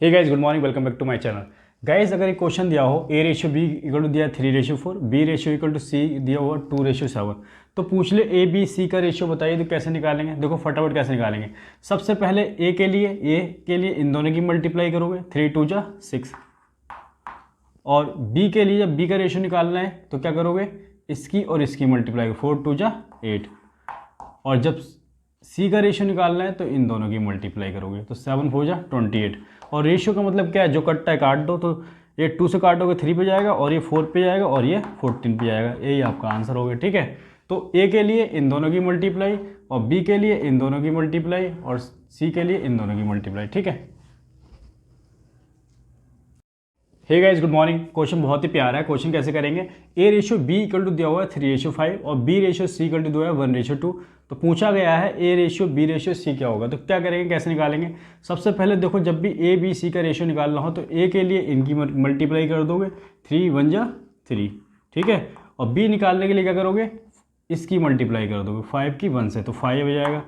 Hey guys, good morning, welcome back to my channel. Guys, अगर एक question दिया हो A ratio B equal to दिया 3:4, B ratio equal to C दिया हुआ 2:7, तो पूछ ले ए बी सी का रेशियो बताइए तो कैसे निकालेंगे। देखो फटाफट कैसे निकालेंगे। सबसे पहले ए के लिए इन दोनों की मल्टीप्लाई करोगे, 3 2 जा 6। और बी के लिए जब बी का रेशियो निकालना है तो क्या करोगे, इसकी और इसकी मल्टीप्लाई, 4 2 जा 8। और जब सी का रेशियो निकालना है तो इन दोनों की मल्टीप्लाई करोगे, तो 7 4 जा 28। और रेशियो का मतलब क्या है, जो कटता है काट दो, तो ये 2 से काटोगे 3 पे जाएगा, और ये 4 पे जाएगा, और ये 14 पे जाएगा। यही आपका आंसर हो गया। ठीक है, तो ए के लिए इन दोनों की मल्टीप्लाई, और बी के लिए इन दोनों की मल्टीप्लाई, और सी के लिए इन दोनों की मल्टीप्लाई। ठीक है। Hey guys, good morning. Question बहुत ही प्यारा है। क्वेश्चन कैसे करेंगे, A ratio B equal to दिया हुआ है 3:5 और B ratio C equal to दिया हुआ है 1:2। तो पूछा गया है A ratio B ratio C क्या होगा। तो क्या करेंगे, कैसे निकालेंगे। सबसे पहले देखो, जब भी ए बी सी का रेशियो निकालना हो तो ए के लिए इनकी मल्टीप्लाई कर दोगे, 3 1 जा 3। ठीक है। और बी निकालने के लिए क्या करोगे, इसकी मल्टीप्लाई कर दोगे 5 की 1 से, तो 5 हो जाएगा।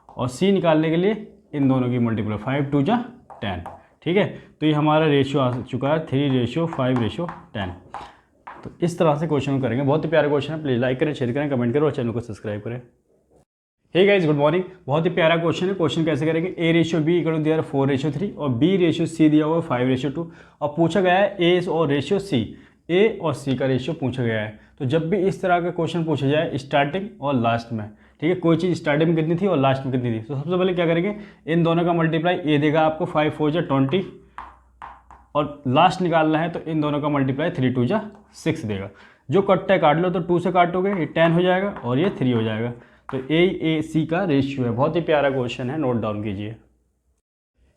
और सी निकालने के लिए इन दोनों की मल्टीप्लाई, 5 2 जा 10। ठीक है, तो ये हमारा रेशियो आ चुका है 3:5:10। तो इस तरह से क्वेश्चन करेंगे। बहुत ही प्यारा क्वेश्चन है। प्लीज़ लाइक करें, शेयर करें, कमेंट करें और चैनल को सब्सक्राइब करें। Hey guys, good morning. बहुत ही प्यारा क्वेश्चन है। क्वेश्चन कैसे करेंगे, A ratio B equal to दिया 4:3 और बी रेशियो सी दिया हुआ 5:2। और पूछा गया है ए और रेशियो सी, ए और सी का रेशियो पूछा गया है। तो जब भी इस तरह का क्वेश्चन पूछा जाए स्टार्टिंग और लास्ट में, ठीक है, कोई चीज़ स्टार्टिंग में कितनी थी और लास्ट में कितनी थी, तो सबसे पहले क्या करेंगे, इन दोनों का मल्टीप्लाई, ए देगा आपको 5 4 जा 20, और लास्ट निकालना है तो इन दोनों का मल्टीप्लाई 3 2 जा 6 देगा। जो कटता है काट लो, तो 2 से काटोगे ये 10 हो जाएगा और ये 3 हो जाएगा। तो ए सी का रेशियो है। बहुत ही प्यारा क्वेश्चन है, नोट डाउन कीजिए।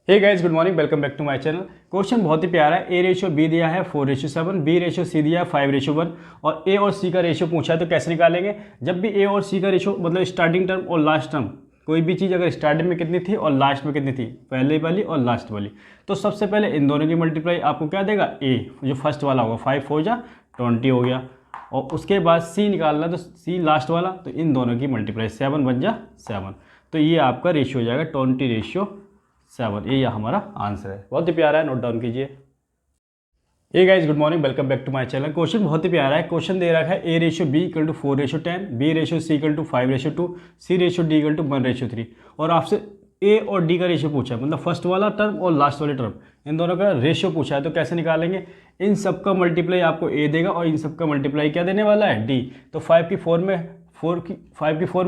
Hey guys, good morning, welcome back to my channel. Question बहुत ही प्यारा है। ए रेशियो बी दिया है 4:7, बी रेशियो सी दिया है 5:1 और ए और सी का रेशियो पूछा है। तो कैसे निकालेंगे, जब भी ए और सी का रेशियो मतलब स्टार्टिंग टर्म और लास्ट टर्म, कोई भी चीज़ अगर स्टार्टिंग में कितनी थी और लास्ट में कितनी थी, पहले वाली और लास्ट वाली, तो सबसे पहले इन दोनों की मल्टीप्लाई आपको क्या देगा, ए जो फर्स्ट वाला होगा, 5 4 जा 20 हो गया। और उसके बाद सी निकालना, तो सी लास्ट वाला, तो इन दोनों की मल्टीप्लाई 7 1 जा 7। तो ये आपका रेशियो हो जाएगा 20:7। ये हमारा आंसर है। बहुत ही प्यारा है, नोट डाउन कीजिए। Hey guys, good morning, welcome back to my channel. Question बहुत ही प्यारा है। क्वेश्चन दे रखा है A ratio B equal to 4:10, B ratio C equal to 5:2, C ratio D equal to 1:3। और आपसे ए और डी का रेशियो पूछा है, मतलब फर्स्ट वाला टर्म और लास्ट वाले टर्म, इन दोनों का रेशियो पूछा है। तो कैसे निकालेंगे, इन सब का मल्टीप्लाई आपको ए देगा और इन सब का मल्टीप्लाई क्या देने वाला है, डी। तो 5 की 4 में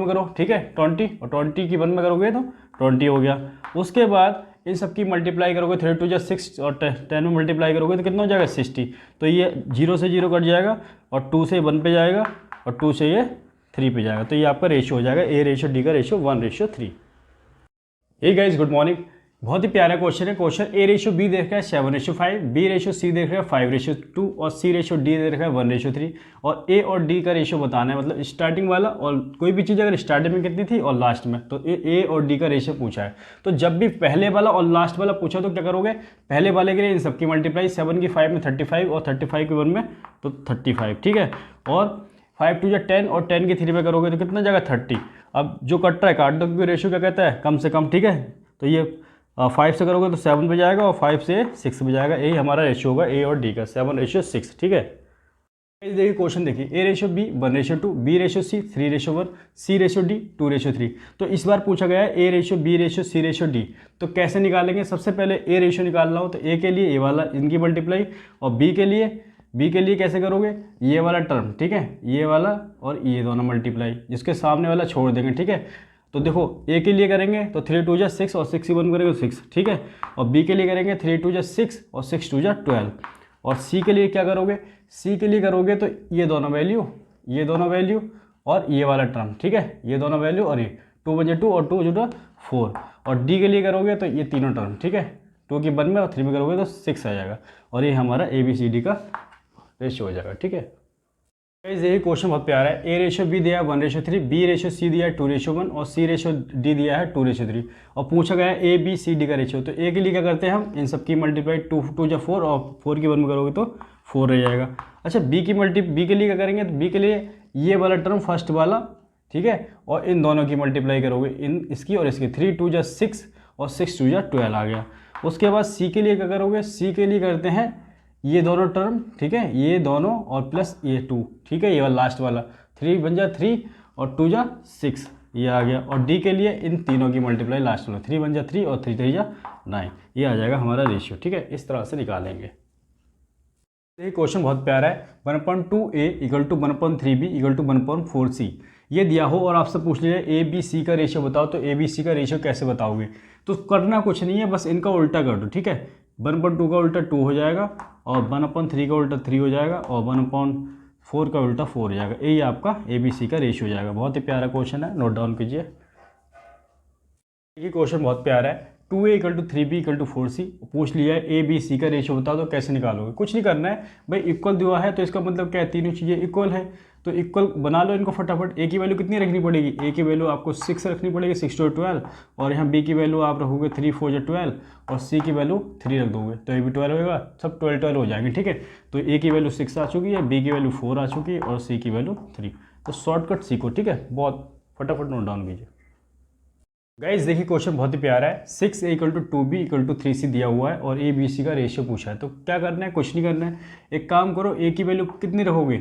करो, ठीक है, 20, और 20 की 1 में करोगे तो 20 हो गया। उसके बाद इन सब की मल्टीप्लाई करोगे, 3 2 जा 6 और 10 में मल्टीप्लाई करोगे तो कितना हो जाएगा, 60। तो ये 0 से 0 कट जाएगा और 2 से 1 पे जाएगा और 2 से ये 3 पे जाएगा। तो ये आपका रेशियो हो जाएगा ए रेशियो डी का ratio 1:3। Hey guys, good morning. बहुत ही प्यारा क्वेश्चन है। क्वेश्चन ए रेशियो बी देख रहा है 7:5, बी रेशियो सी देख रहा है 5:2 और सी रेशियो डी देख रहा है 1:3। और ए और डी का रेशियो बताना है, मतलब स्टार्टिंग वाला, और कोई भी चीज़ अगर स्टार्टिंग में कितनी थी और लास्ट में, तो ए और डी का रेशियो पूछा है। तो जब भी पहले वाला और लास्ट वाला पूछा तो क्या करोगे, पहले वाले के लिए इन सबकी मल्टीप्लाई, 7 की 5 में 35 और 35 की 1 में तो 35। ठीक है, और 5 2 जा 10 और 10 की 3 में करोगे तो कितना जाएगा, 30। अब जो कट रहा है काट दो, क्योंकि रेशियो क्या कहता है, कम से कम। ठीक है, तो ये 5 से करोगे तो 7 पे जाएगा और 5 से 6 पे जाएगा। यही हमारा रेशियो होगा ए और डी का, 7:6। ठीक है, देखिए क्वेश्चन देखिए, A ratio B 1:2, B ratio C 3:1, C ratio D 2:3। तो इस बार पूछा गया है A ratio B ratio C ratio D. तो कैसे निकालेंगे, सबसे पहले ए रेशियो निकालना हो तो ए के लिए ए वाला इनकी मल्टीप्लाई, और बी के लिए कैसे करोगे, ये वाला टर्म, ठीक है, ये वाला और ये दोनों मल्टीप्लाई, जिसके सामने वाला छोड़ देंगे। ठीक है, तो देखो ए के लिए करेंगे तो 3 2 जा 6 और 6 की 1 करेंगे तो 6। ठीक है, और बी के लिए करेंगे 3 2 जा 6 और 6 2 जा 12। और सी के लिए क्या करोगे, सी के लिए करोगे तो ये दोनों वैल्यू और ये वाला टर्म, ठीक है, ये दोनों वैल्यू और ये 2 1 2 और 2 2 4। और डी के लिए करोगे तो ये तीनों टर्म, ठीक है, 2 की 1 में और 3 में करोगे तो 6 आ जाएगा। और ये हमारा ए बी सी डी का रेशियो हो जाएगा। ठीक है, यही क्वेश्चन बहुत प्यारा है। ए रेशियो बी दिया है 1:3, बी रेशियो सी दिया है 2:1 और सी रेशियो डी दिया है 2:3। और पूछा गया है ए बी सी डी का रेशियो। तो ए के लिए क्या करते हैं हम, इन सब की मल्टीप्लाई, 2 2 जा 4 और 4 की 1 में करोगे तो 4 रह जाएगा। अच्छा, बी के लिए क्या करेंगे, तो बी के लिए ये वाला टर्म फर्स्ट वाला, ठीक है, और इन दोनों की मल्टीप्लाई करोगे, इन इसकी और इसकी, 3 2 जा 6 और 6 2 जा 12 आ गया। उसके बाद सी के लिए क्या करोगे, सी के लिए करते हैं ये दोनों टर्म, ठीक है, ये दोनों और प्लस ये 2, ठीक है, ये वाला लास्ट वाला 3 बन जा 3 और 2 जा 6, ये आ गया। और डी के लिए इन तीनों की मल्टीप्लाई लास्ट वाला 3 बन जा 3 और 3 3 जा 9, ये आ जाएगा हमारा रेशियो, ठीक है। इस तरह से निकालेंगे। ये क्वेश्चन बहुत प्यारा है, 1/2a equal to 1/3b equal to 1/4c ये दिया हो और आपसे पूछ लिया ए बी सी का रेशियो बताओ, तो ए बी सी का रेशियो कैसे बताओगे। तो करना कुछ नहीं है, बस इनका उल्टा कर दो, ठीक है। 1/2 का उल्टा 2 हो जाएगा और 1/3 का उल्टा 3 हो जाएगा और 1/4 का उल्टा 4 हो जाएगा। यही आपका ए बी सी का रेशियो हो जाएगा। बहुत ही प्यारा क्वेश्चन है, नोट डाउन कीजिए। ये क्वेश्चन बहुत प्यारा है, 2a equal to 3b equal to 4c पूछ लिया है, ए बी सी का रेशियो बताओ तो कैसे निकालोगे। कुछ नहीं करना है भाई, इक्वल दिया है तो इसका मतलब क्या है, तीनों चीज़ें इक्वल है, तो इक्वल बना लो इनको फटाफट। ए की वैल्यू कितनी रखनी पड़ेगी, ए की वैल्यू आपको 6 रखनी पड़ेगी, 6 to 12, और यहाँ बी की वैल्यू आप रखोगे 3 4 या 12 और सी की वैल्यू 3 रख दोगे, तो ये भी 12 होगा, सब 12 12 हो जाएंगे, ठीक है। तो ए की वैल्यू 6 आ चुकी है, बी की वैल्यू 4 आ चुकी है और सी की वैल्यू 3, तो शॉर्टकट सीखो, ठीक है। बहुत फटाफट नोट डाउन कीजिए। गाइज देखिए क्वेश्चन बहुत ही प्यारा है, 6a equal to 2b equal to 3c दिया हुआ है और ए बी सी का रेशियो पूछा है। तो क्या करना है, कुछ नहीं करना है, एक काम करो, a की वैल्यू कितनी रखोगे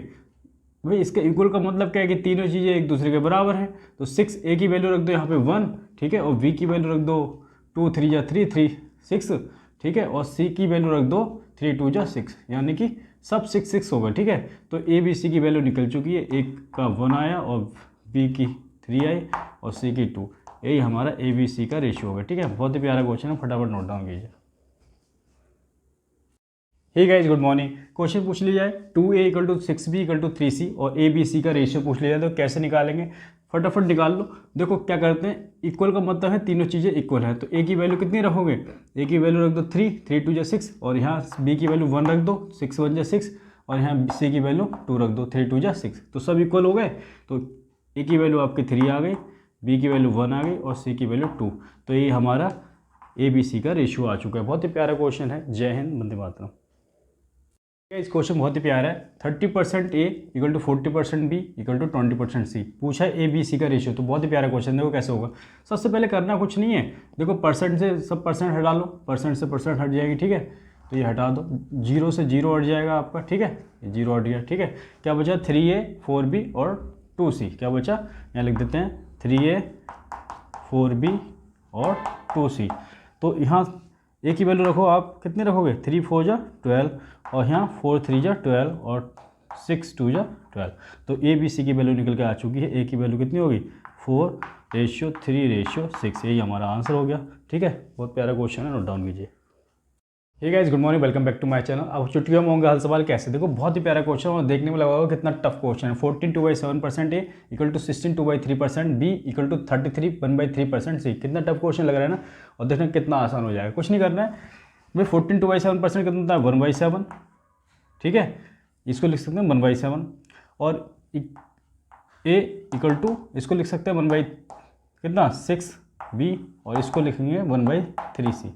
भाई, इसका इक्वल का मतलब क्या है कि तीनों चीज़ें एक दूसरे के बराबर हैं, तो 6a की वैल्यू रख दो यहाँ पे 1, ठीक है, और b की वैल्यू रख दो 2 3 जा 3 3 6, ठीक है, और c की वैल्यू रख दो 3 2 जा 6, यानी कि सब 6 6 होगा, ठीक है। तो ए बी सी की वैल्यू निकल चुकी है, एक का 1 आया और b की 3 आई और c की 2, यही हमारा ए बी सी का रेशियो होगा, ठीक है। बहुत ही प्यारा क्वेश्चन है, फटाफट नोट डाउन कीजिए। Hey guys good morning, question पूछ लिया जाए 2a equal to 6b equal to 3c और ए बी सी का रेशियो पूछ लिया जाए, तो कैसे निकालेंगे, फटाफट निकाल लो। देखो क्या करते हैं, इक्वल का मतलब है तीनों चीज़ें इक्वल है, तो ए की वैल्यू कितनी रखोगे, ए की वैल्यू रख दो 3 3 2 जा 6 और यहाँ बी की वैल्यू 1 रख दो 6 1 जा 6 और यहाँ सी की वैल्यू 2 रख दो 3 2 जा 6, तो सब इक्वल हो गए। तो ए की वैल्यू आपकी 3 आ गई, बी की वैल्यू 1 आ गई और सी की वैल्यू 2, तो ये हमारा ए बी सी का रेशियो आ चुका है। बहुत ही प्यारा क्वेश्चन है। जय हिंद, वंदे मातरम। इस क्वेश्चन बहुत ही प्यारा है, 30% A equal to 40% B equal to 20% C पूछा है, ए बी सी का रेशियो। तो बहुत ही प्यारा क्वेश्चन, देखो कैसे होगा। सबसे पहले करना कुछ नहीं है, देखो परसेंट से सब परसेंट हटा लो, परसेंट से परसेंट हट जाएगी, ठीक है, तो ये हटा दो, 0 से 0 हट जाएगा आपका, ठीक है, ये 0 हट गया, ठीक है। क्या बचा 3a 4b और 2c, क्या बचा यहाँ लिख देते हैं 3a 4b और 2c। तो यहाँ ए की वैल्यू रखो, आप कितने रखोगे 3 4 जा 12 और यहाँ 4 3 जा 12 और 6 2 जा 12, तो ए बी सी की वैल्यू निकल के आ चुकी है। ए की वैल्यू कितनी होगी 4:3:6, यही हमारा आंसर हो गया, ठीक है। बहुत प्यारा क्वेश्चन है, नोट डाउन कीजिए। Hey guys good morning, welcome back to my channel. अब चुटकियों में होंगे हल सवाल कैसे, देखो बहुत ही प्यारा क्वेश्चन और देखने में लगा होगा कितना टफ क्वेश्चन है। 14 2/7% A equal to 16 2/3% B equal to 33 1/3% C, कितना टफ क्वेश्चन लग रहा है ना, और देखना कितना आसान हो जाएगा। कुछ नहीं करना है भाई, 14 2/7% कितना होता है 1/7, ठीक है, इसको लिख सकते हैं 1/7 और ए इक्वल टू इसको लिख सकते हैं 1 कितना 6 बी और इसको लिखेंगे 1/3 सी,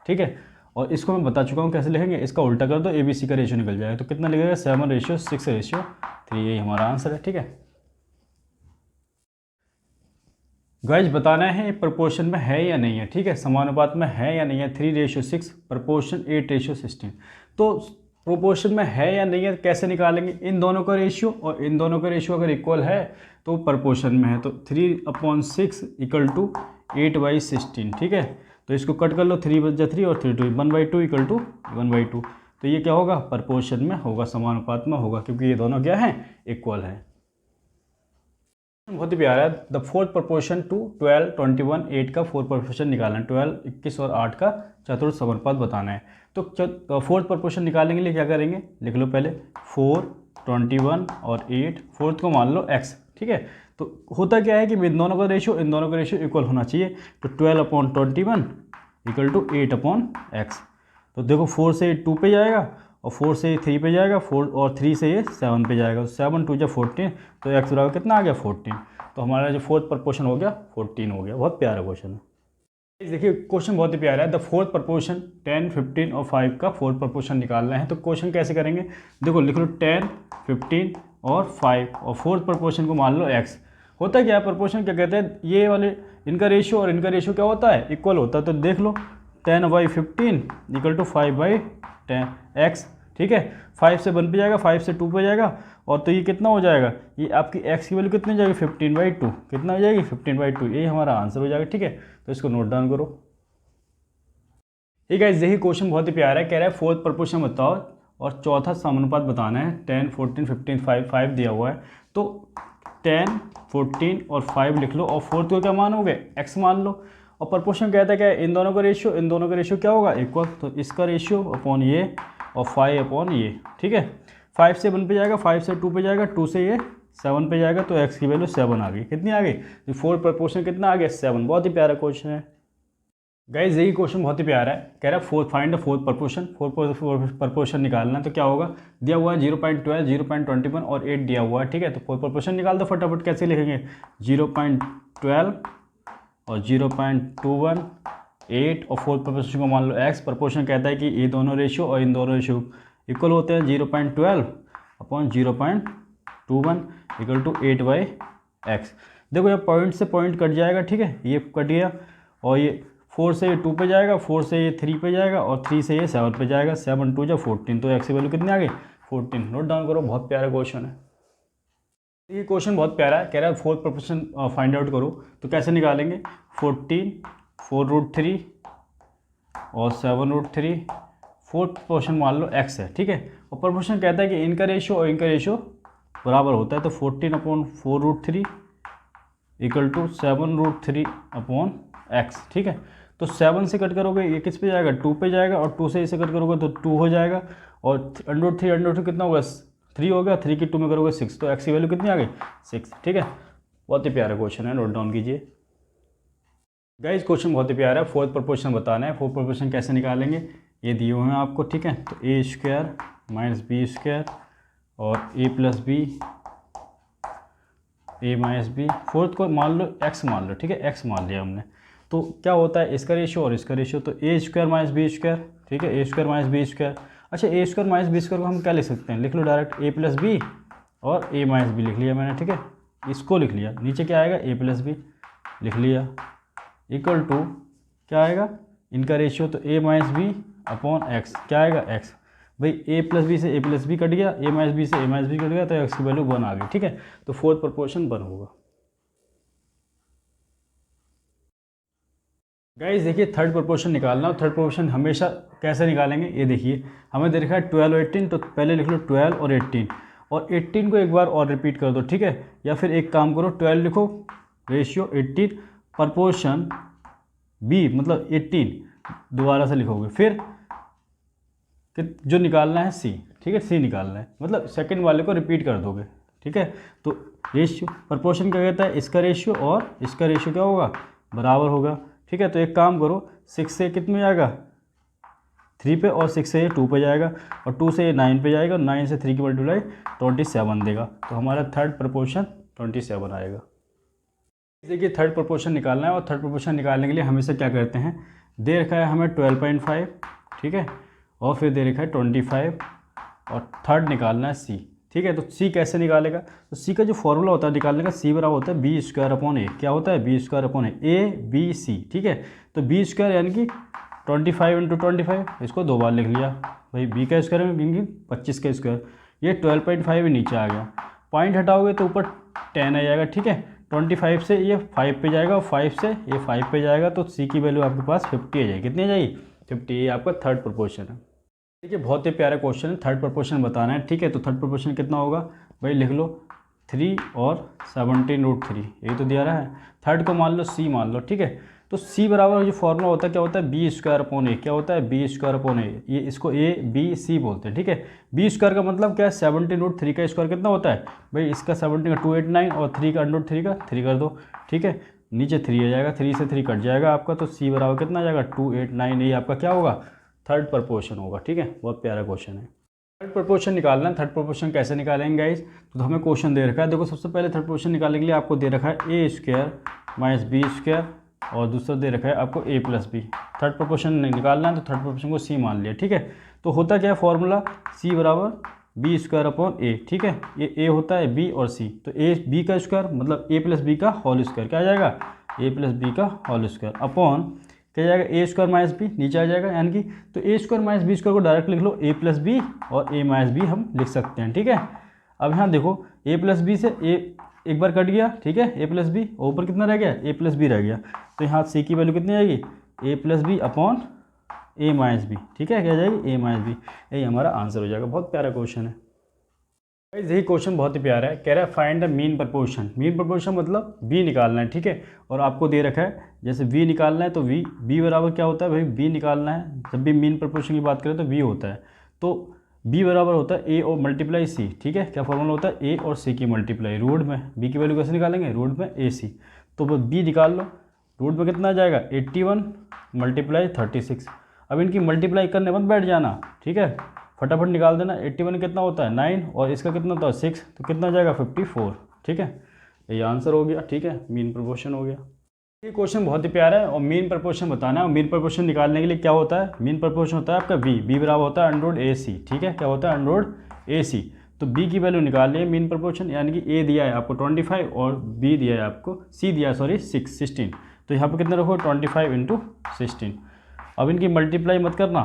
ठीक है। और इसको मैं बता चुका हूँ कैसे लिखेंगे, इसका उल्टा कर दो, ए बी सी का रेशियो निकल जाएगा, तो कितना लिखेगा 7:6:3, यही हमारा आंसर है, ठीक है। गाइज बताना है प्रोपोर्शन में है या नहीं है, ठीक है, समानुपात में है या नहीं है, 3:6 प्रोपोर्शन 8:16। तो प्रोपोर्शन में है या नहीं है कैसे निकालेंगे, इन दोनों का रेशियो और इन दोनों का रेशियो अगर इक्वल है तो प्रोपोर्शन में है, तो 3/6 इक्वल टू 8/16, ठीक है। तो इसको कट कर लो, 3 बचा 3 और 3 2 1/2 इक्वल टू 1/2, तो ये क्या होगा प्रोपोर्शन में होगा, समानुपात में होगा, क्योंकि ये दोनों क्या हैं इक्वल हैं। बहुत ही प्यारा है, द फोर्थ प्रोपोर्शन टू 12 21 8 का फोर्थ प्रोपोर्शन निकालना है, 12 21 और 8 का चतुर्थ समानुपात बताना है। तो फोर्थ प्रोपोर्शन निकालने के लिए क्या करेंगे, लिख लो पहले 4 21 और 8, फोर्थ को मान लो x, ठीक है। तो होता क्या है कि इन दोनों का रेशियो इक्वल होना चाहिए, तो 12/21 इक्वल टू 8/x। तो देखो 4 से 2 पे जाएगा और 4 से 3 पे जाएगा, 4 और 3 से ये 7 पे जाएगा, 7 2 जा 14, तो x बराबर कितना आ गया 14, तो हमारा जो फोर्थ प्रोपोर्शन हो गया 14 हो गया। बहुत प्यारा क्वेश्चन है, देखिए क्वेश्चन बहुत ही प्यारा है, द फोर्थ प्रोपोर्शन 10 15 और 5 का फोर्थ प्रोपोर्शन निकालना है। तो क्वेश्चन कैसे करेंगे, देखो लिख लो 10 15 और 5 और फोर्थ प्रोपोर्शन को मान लो x। होता क्या है प्रोपोर्शन, क्या कहते हैं ये वाले इनका रेशियो और इनका रेशियो क्या होता है इक्वल होता है, तो देख लो 10/15 इक्वल टू 5/10 x, ठीक है। 5 से 1 पे जाएगा, 5 से 2 पे जाएगा, और तो ये कितना हो जाएगा, ये आपकी x की वैल्यू कितनी हो जाएगी 15/2, कितना हो जाएगी 15/2, यही हमारा आंसर हो जाएगा, ठीक है। तो इसको नोट डाउन करो। ठीक है, यही क्वेश्चन बहुत ही प्यारा है, कह रहा है फोर्थ प्रपोर्शन बताओ और चौथा समानुपात बताना है। 10, 14, 15, 5 दिया हुआ है, तो 10, 14 और 5 लिख लो, और फोर्थ को क्या मानोगे, x मान लो। और प्रपोर्शन कहता है क्या, इन दोनों का रेशियो क्या होगा, इक्वल, तो इसका रेशियो अपॉन ये और 5 अपॉन ये, ठीक है। 5 से 1 पे जाएगा, 5 से 2 पे जाएगा, 2 से ये 7 पे जाएगा, तो x की वैल्यू 7 आ गई। कितनी आ गई, तो फोर्थ प्रपोर्शन कितना आ गया, 7। बहुत ही प्यारा क्वेश्चन है गाइज, यही क्वेश्चन बहुत ही प्यारा है, कह रहा है find the fourth proportion, fourth proportion निकालना है। तो क्या होगा, दिया हुआ है 0.12, 0.21 और 8 दिया हुआ है, ठीक है। तो फोर्थ प्रपोर्शन निकाल दो फटाफट, कैसे लिखेंगे, 0.12 और 0.21, 8 और फोर्थ प्रपोर्शन को मान लो x। प्रपोर्शन कहता है कि ये दोनों रेशियो और इन दोनों रेशियो इक्वल होते हैं, 0.12 अपॉन 0.21 इक्वल टू 8/x। देखो ये पॉइंट से पॉइंट कट जाएगा, ठीक है, ये कट गया, और ये 4 से ये 2 पे जाएगा, 4 से ये 3 पे जाएगा, और 3 से ये 7 पे जाएगा, 7 2 14, तो x की वैल्यू कितनी आ गई 14। नोट डाउन करो, बहुत प्यारा क्वेश्चन है ये, क्वेश्चन बहुत प्यारा है, कह रहा है फोर्थ प्रपोर्शन फाइंड आउट करो। तो कैसे निकालेंगे, 14 4√3 और 7√3, फोर्थ प्रपोर्शन मान लो x है, ठीक है। और प्रपोर्शन कहता है कि इनका रेशियो और इनका रेशियो बराबर होता है, तो 14 upon 4√3 equal to 7√3 upon x, ठीक है। तो 7 से कट करोगे ये किस पे जाएगा, 2 पे जाएगा, और 2 से इसे कट करोगे तो 2 हो जाएगा, और √3 कितना होगा, 3 होगा, 3 की 2 में करोगे 6, तो x की वैल्यू कितनी आ गई 6, ठीक है। बहुत ही प्यारा क्वेश्चन है, नोट डाउन कीजिए गाइस। क्वेश्चन बहुत ही प्यारा है, फोर्थ प्रपोर्शन बताना है। फोर्थ प्रपोर्शन कैसे निकालेंगे, ये दिए हुए हैं आपको, ठीक है। तो a² माइनस b² और a+b a minus B, fourth को मान लो x मान लो, ठीक है, x मान लिया हमने। तो क्या होता है इसका रेशियो और इसका रेशियो, तो a² माइनस b², ठीक है, a² माइनस b²। अच्छा, a² माइनस b² को हम क्या लिख सकते हैं, लिख लो डायरेक्ट a+b और a माइनस बी लिख लिया मैंने, ठीक है। इसको लिख लिया, नीचे क्या आएगा a+b लिख लिया, इक्वल टू क्या आएगा इनका रेशियो, तो a minus B upon x, क्या आएगा x, भाई a+b से a+b कट गया, a माइनस बी से a माइनस बी कट गया, तो x की वैल्यू 1 आ गई, ठीक है। तो फोर्थ प्रपोर्शन 1 होगा। गाइस देखिए, थर्ड प्रपोर्शन निकालना, और थर्ड प्रपोर्शन हमेशा कैसे निकालेंगे, ये देखिए, हमें दे रखा है 12 और 18, तो पहले लिख लो 12 और 18, और 18 को एक बार और रिपीट कर दो, ठीक है। या फिर एक काम करो, 12 लिखो, रेशियो 18, प्रपोर्शन b मतलब 18 दोबारा से लिखोगे, फिर जो निकालना है c, ठीक है, c निकालना है, मतलब सेकंड वाले को रिपीट कर दोगे, ठीक है। तो रेशियो प्रपोर्शन क्या कहता है, इसका रेशियो और इसका रेशियो क्या होगा, बराबर होगा, ठीक है। तो एक काम करो, 6 से कितने जाएगा 3 पे, और 6 से ये 2 पे जाएगा, और 2 से ये 9 पे जाएगा, और 9 से 3 की मल्टीप्लाई 27 देगा, तो हमारा थर्ड प्रपोर्शन 27 आएगा। देखिए, थर्ड प्रपोर्शन निकालना है, और थर्ड प्रपोर्शन निकालने के लिए हमेशा क्या करते हैं, दे रखा है हमें 12.5, ठीक है, और फिर दे रखा है 25, और थर्ड निकालना है c, ठीक है। तो c कैसे निकालेगा, तो c का जो फॉर्मूला होता है निकालने का, c बराबर होता है b² अपॉन a, क्या होता है b² अपॉन a, ठीक है। तो b² यानी कि 25 × 25, इसको 2 बार लिख लिया, भाई b का स्क्वायर में 25 का स्क्वायर, ये 12.5 नीचे आ गया, पॉइंट हटाओगे तो ऊपर 10 आ जाएगा, ठीक है। 25 से ये 5 पे जाएगा, और 5 से ये 5 पे जाएगा, तो c की वैल्यू आपके पास 50 आ जाएगी, कितनी आ जाएगी 50, ये आपका थर्ड प्रपोर्शन है। देखिए, बहुत ही प्यारा क्वेश्चन है, थर्ड प्रपोर्शन बताना है, ठीक है। तो थर्ड प्रपोर्शन कितना होगा, भाई लिख लो 3 और 17√3, यही तो दिया रहा है। थर्ड को मान लो c मान लो, ठीक है। तो c बराबर जो फॉर्मूला होता है क्या होता है, b² अपॉन a, क्या होता है b² अपॉन a, ये इसको a b c बोलते हैं, ठीक है। b² का मतलब क्या है, 17√3 का स्क्वायर कितना होता है, भाई इसका 17 का 289, और 3 का √3 का 3 कर दो, ठीक है। नीचे 3 आ जाएगा, 3 से 3 कट जाएगा आपका, तो c बराबर कितना आ जाएगा 289, ये आपका क्या होगा, थर्ड प्रपोर्शन होगा, ठीक है। बहुत प्यारा क्वेश्चन है। थर्ड प्रपोर्शन निकालना है, थर्ड प्रपोर्शन कैसे निकालेंगे गाइस, तो हमें क्वेश्चन दे रखा है, देखो सबसे पहले थर्ड प्रपोर्शन निकालने के लिए आपको दे रखा है a² माइनस b², और दूसरा दे रखा है आपको a+b। थर्ड प्रपोर्शन निकालना है, तो थर्ड प्रपोर्शन को c मान लिया, ठीक है। तो होता क्या है फॉर्मूला, c बराबर b² अपॉन a, ठीक है। ये a होता है b और c, तो a b का स्क्वायर मतलब a+b का होल स्क्वायर, क्या आ जाएगा a+b का होल स्क्वायर, अपॉन क्या जाएगा ए स्क्वायर माइनस बी, नीचे आ जाएगा यानी कि, तो ए स्क्वायर माइनस बी स्क्वायर को डायरेक्ट लिख लो ए प्लस बी और ए माइनस बी हम लिख सकते हैं, ठीक है। अब यहाँ देखो ए प्लस बी से ए एक बार कट गया, ठीक है, ए प्लस बी, और ऊपर कितना रह गया, ए प्लस बी रह गया, तो यहाँ सी की वैल्यू कितनी आएगी, ए प्लस बी अपॉन ए माइनस बी, ठीक है, क्या जाएगी ए माइनस बी, यही हमारा आंसर हो जाएगा। बहुत प्यारा क्वेश्चन है, यही क्वेश्चन बहुत ही प्यारा है। कह रहा है find the mean proportion, mean proportion मतलब बी निकालना है, ठीक है, और आपको दे रखा है जैसे वी निकालना है तो वी बी बराबर क्या होता है भाई, बी निकालना है, जब भी मीन प्रपोर्शन की बात करें तो वी होता है, तो बी बराबर होता है ए और मल्टीप्लाई सी, ठीक है, क्या फॉर्मूला होता है ए और सी की मल्टीप्लाई, रूट में बी की वैल्यू कैसे निकालेंगे, रूट में ए सी, तो वो बी निकाल लो, रूट में कितना आ जाएगा 81 मल्टीप्लाई 36। अब इनकी मल्टीप्लाई करने मत बैठ जाना, ठीक है, फटाफट निकाल देना, 81 कितना होता है 9 और इसका कितना होता है 6, तो कितना जाएगा 54, ठीक है, ये आंसर हो गया, ठीक है, मीन प्रपोर्शन हो गया। ये क्वेश्चन बहुत ही प्यारा है और मीन प्रपोर्शन बताना है, और मीन प्रपोर्शन निकालने के लिए क्या होता है, मीन प्रपोर्शन होता है आपका बी बराबर होता है अंडर ए सी, ठीक है, क्या होता है अंडर ए सी, तो बी की वैल्यू निकाल है मीन प्रपोर्शन, यानी कि ए दिया है आपको 25 और बी दिया है आपको, सी दिया है सॉरी 16, तो यहाँ पर कितना रखो 25 इंटू 16। अब इनकी मल्टीप्लाई मत करना,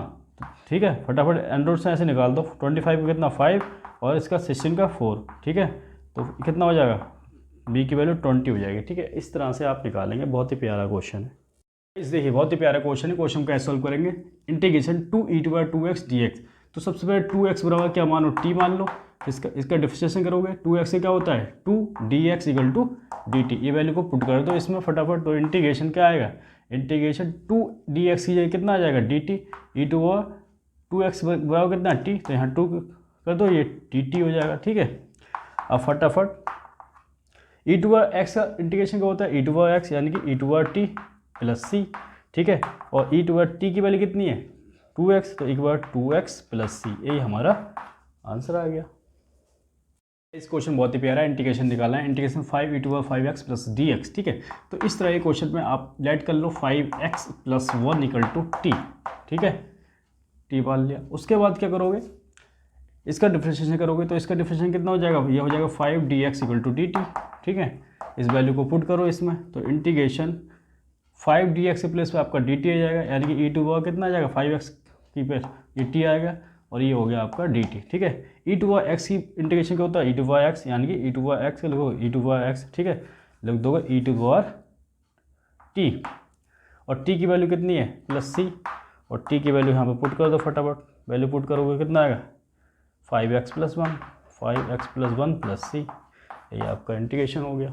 ठीक है, फटाफट एंड्रॉइड से ऐसे निकाल दो, 25 का कितना 5 और इसका 16 का 4, ठीक है, तो कितना हो जाएगा बी की वैल्यू 20 हो जाएगी, ठीक है, इस तरह से आप निकालेंगे। बहुत ही प्यारा क्वेश्चन है, इस देखिए बहुत ही प्यारा क्वेश्चन है। क्वेश्चन को कैसे सॉल्व करेंगे, इंटीग्रेशन 2e/2x dx, तो सबसे पहले 2x बराबर क्या मानो t मान लो, इसका डिफरेंशिएशन करोगे 2x से क्या होता है 2dx = dt, ये वैल्यू को पुट कर दो इसमें फटाफट, तो इंटीग्रेशन क्या आएगा, इंटीग्रेशन 2dx की जगह कितना आ जाएगा dt, e/2x बराबर कितना t, तो यहाँ 2 कर दो, ये dt हो जाएगा, ठीक है। अब फटाफट e/x का इंटीग्रेशन क्या होता है e/x यानी कि e/t + c, ठीक है, और e/t की वैल्यू कितनी है 2x, तो e/2x + c, यही हमारा आंसर आ गया। इस क्वेश्चन बहुत ही प्यारा है, इंटीग्रेशन निकालना है, इंटीग्रेशन 5e/5x + dx, ठीक है, तो इस तरह के क्वेश्चन में आप लेट कर लो 5x + 1 = t, ठीक है, t मान लिया। उसके बाद क्या करोगे, इसका डिफरेंशिएशन करोगे, तो इसका डिफरेंशिएशन कितना हो जाएगा, ये हो जाएगा 5dx = dt, ठीक है, इस वैल्यू को पुट करो इसमें, तो इंटीग्रेशन 5dx के प्लेस पे आपका dt आ जाएगा, यानी कि e कितना आ जाएगा 5x की पे ये t आएगा और ये हो गया आपका dt, ठीक है। e/x की इंटीग्रेशन क्या होता है e/x, यानी कि e/x के लिखो e/x, ठीक है, लिख दोगे e/t, और t की वैल्यू कितनी है +c, और t की वैल्यू यहाँ पे पुट कर दो फटाफट, वैल्यू पुट करोगे कितना आएगा 5x + 1 + c, ये आपका इंटीग्रेशन हो गया।